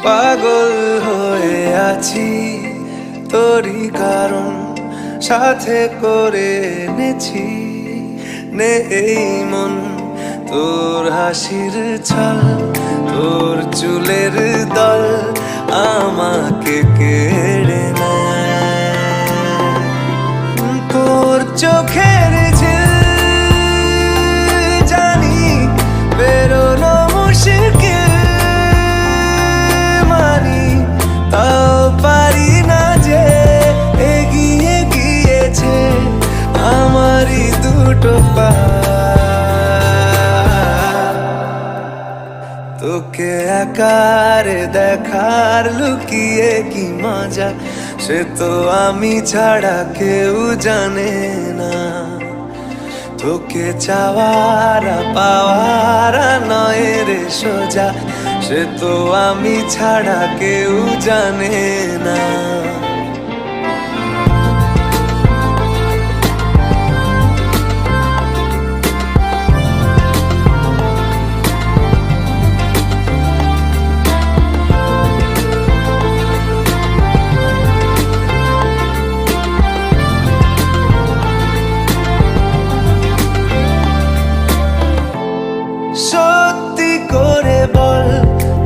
পাগল হয়ে আছি তোরই কারণ সাথে করে এনেছি নে এই মন তোর হাসির ছল তোর চুলের দল আমাকে কেড়ে নেয় তোর চোখের ঝিল জানি বেরোনো মুশকিল মানি তাও পারি না যে এগিয়ে গিয়েছে আমারই দুটো পা তোকে একার দেখার লুকিয়ে কি মজা সে তো আমি ছাড়া কেউ জানে না তোকে চাওয়ার পাওয়ার নয় রে সোজা সে তো আমি ছাড়া কেউ জানে না সত্যি করে বল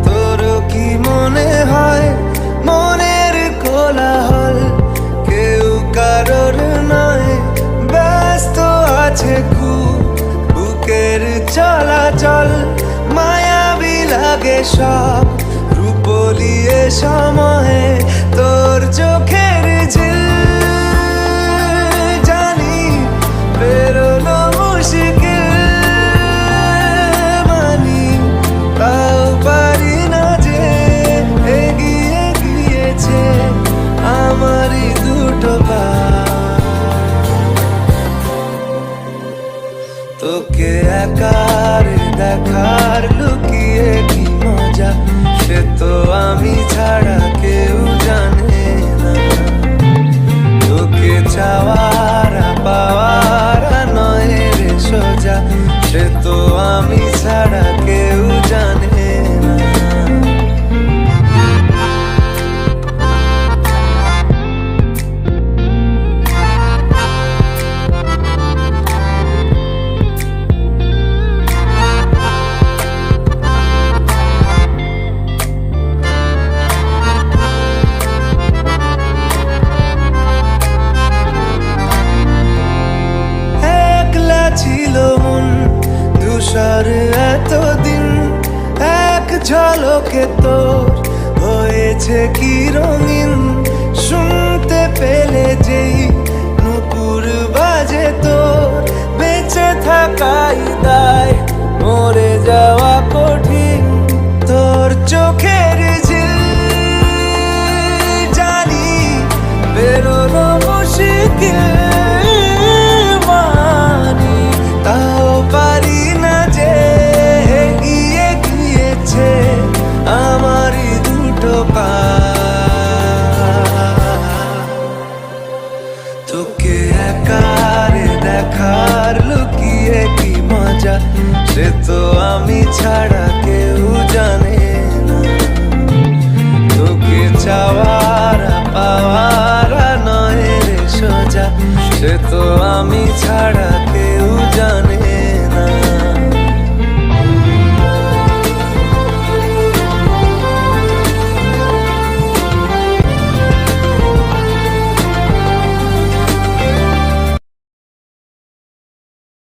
তোর কি মনে হয় মনের কোলাহল কেউ কারোর নয় ব্যস্ত আছে খুব বুকের চলাচল মায়াবী লাগে সব রূপলিয়ে সময়ে তোর চোখের ঝিল জানি বেরোনো মুশকিল আমারই দুটো পা তোকে একার দেখার লুকিয়ে কি মজা সে তো আমি ছাড়া কেউ জানে না তোকে চাওয়ার পাওয়ার নয় রে সোজা সে তো আমি ছাড়া কেউ জানে না ছিল মন ধূসর এতদিন এক ঝলকে তোর হয়েছে কি রঙিন শুনতে পেলে যেই নুপুর বাজে তোর বেঁচে থাকাই দায় মরে যাওয়া কঠিন তোর চোখের ঝিল জানি বেরোনো মুশকিল তাও পারি না যে এগিয়ে গিয়েছে আমারই দুটো পা তোকে একার দেখার লুকিয়ে কি মজা সে তো আমি ছাড়া কেউ জানে না তোকে চাওয়ার পাওয়ার নয় রে সোজা সে তো আমি ছাড়া